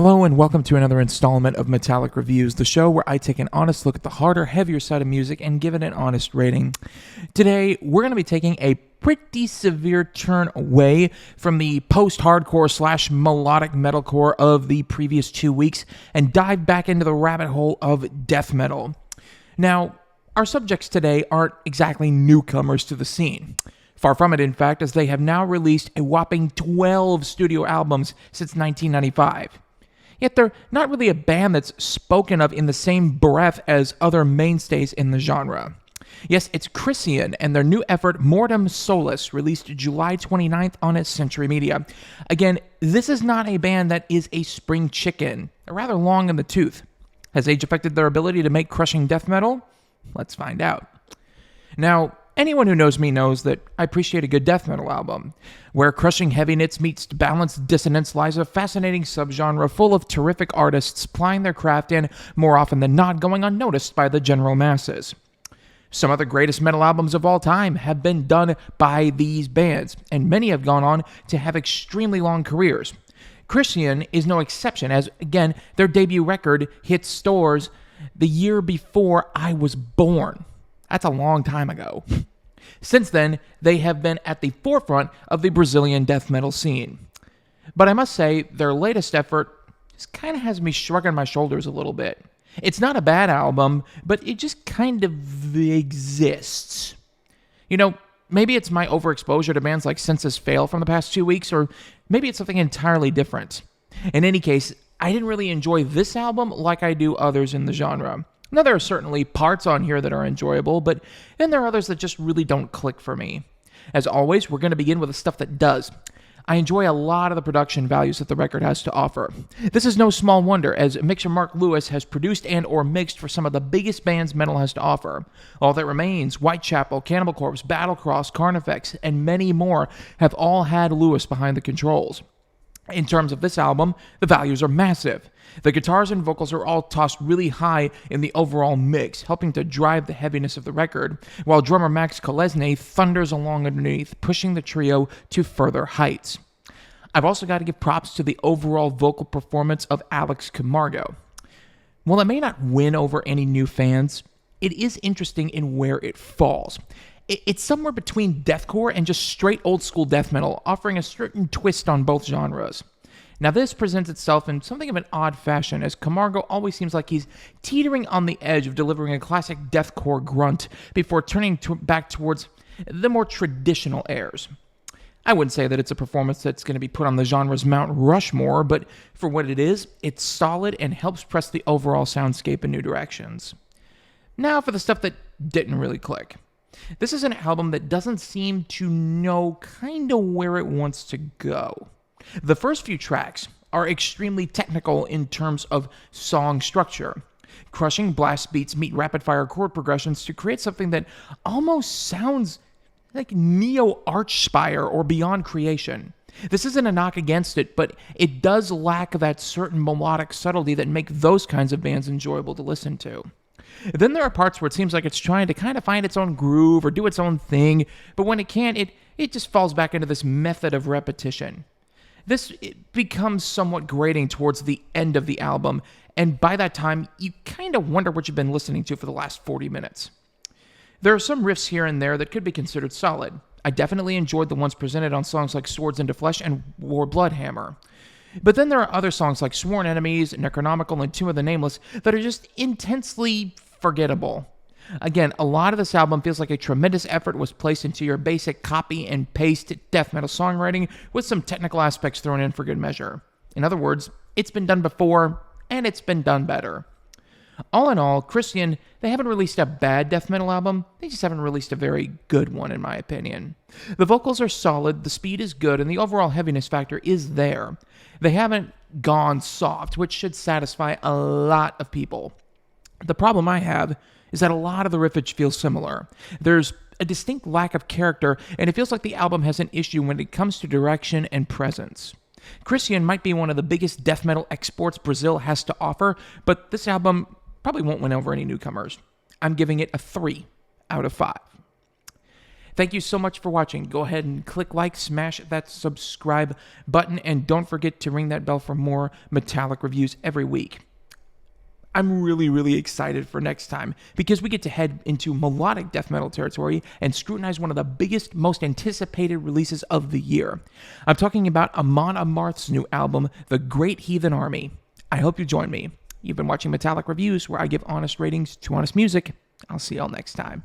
Hello and welcome to another installment of Metallic Reviews, the show where I take an honest look at the harder, heavier side of music and give it an honest rating. Today, we're going to be taking a pretty severe turn away from the post-hardcore / melodic metalcore of the previous 2 weeks and dive back into the rabbit hole of death metal. Now, our subjects today aren't exactly newcomers to the scene. Far from it, in fact, as they have now released a whopping 12 studio albums since 1995. Yet they're not really a band that's spoken of in the same breath as other mainstays in the genre. Yes, it's Krisiun and their new effort, Mortem Solis, released July 29th on Century Media. Again, this is not a band that is a spring chicken, rather long in the tooth. Has age affected their ability to make crushing death metal? Let's find out. Now, anyone who knows me knows that I appreciate a good death metal album. Where crushing heaviness meets balanced dissonance lies a fascinating subgenre full of terrific artists plying their craft and, more often than not, going unnoticed by the general masses. Some of the greatest metal albums of all time have been done by these bands, and many have gone on to have extremely long careers. Krisiun is no exception, as, again, their debut record hit stores the year before I was born. That's a long time ago. Since then, they have been at the forefront of the Brazilian death metal scene. But I must say, their latest effort just kind of has me shrugging my shoulders a little bit. It's not a bad album, but it just kind of exists. You know, maybe it's my overexposure to bands like Senses Fail from the past 2 weeks, or maybe it's something entirely different. In any case, I didn't really enjoy this album like I do others in the genre. Now, there are certainly parts on here that are enjoyable, but then there are others that just really don't click for me. As always, we're going to begin with the stuff that does. I enjoy a lot of the production values that the record has to offer. This is no small wonder, as mixer Mark Lewis has produced and or mixed for some of the biggest bands metal has to offer. All That Remains, Whitechapel, Cannibal Corpse, Battlecross, Carnifex, and many more have all had Lewis behind the controls. In terms of this album, the values are massive. The guitars and vocals are all tossed really high in the overall mix, helping to drive the heaviness of the record, while drummer Max Kolesny thunders along underneath, pushing the trio to further heights. I've also got to give props to the overall vocal performance of Alex Camargo. While it may not win over any new fans, it is interesting in where it falls. It's somewhere between deathcore and just straight old-school death metal, offering a certain twist on both genres. Now, this presents itself in something of an odd fashion, as Camargo always seems like he's teetering on the edge of delivering a classic deathcore grunt before turning back towards the more traditional airs. I wouldn't say that it's a performance that's going to be put on the genre's Mount Rushmore, but for what it is, it's solid and helps press the overall soundscape in new directions. Now for the stuff that didn't really click. This is an album that doesn't seem to know kind of where it wants to go. The first few tracks are extremely technical in terms of song structure. Crushing blast beats meet rapid-fire chord progressions to create something that almost sounds like Neo-Archspire or Beyond Creation. This isn't a knock against it, but it does lack that certain melodic subtlety that make those kinds of bands enjoyable to listen to. Then there are parts where it seems like it's trying to kind of find its own groove or do its own thing, but when it can't, it just falls back into this method of repetition. This becomes somewhat grating towards the end of the album, and by that time, you kind of wonder what you've been listening to for the last 40 minutes. There are some riffs here and there that could be considered solid. I definitely enjoyed the ones presented on songs like Swords into Flesh and War Bloodhammer. But then there are other songs like Sworn Enemies, Necronomical, and Tomb of the Nameless that are just intensely forgettable. Again, a lot of this album feels like a tremendous effort was placed into your basic copy and paste death metal songwriting with some technical aspects thrown in for good measure. In other words, it's been done before, and it's been done better. All in all, Krisiun, they haven't released a bad death metal album, they just haven't released a very good one in my opinion. The vocals are solid, the speed is good, and the overall heaviness factor is there. They haven't gone soft, which should satisfy a lot of people. The problem I have is that a lot of the riffage feels similar. There's a distinct lack of character, and it feels like the album has an issue when it comes to direction and presence. Krisiun might be one of the biggest death metal exports Brazil has to offer, but this album probably won't win over any newcomers. I'm giving it a 3 out of 5. Thank you so much for watching. Go ahead and click like, smash that subscribe button, and don't forget to ring that bell for more Metallic reviews every week. I'm really, really excited for next time because we get to head into melodic death metal territory and scrutinize one of the biggest, most anticipated releases of the year. I'm talking about Amon Amarth's new album, The Great Heathen Army. I hope you join me. You've been watching Metallic Reviews, where I give honest ratings to honest music. I'll see y'all next time.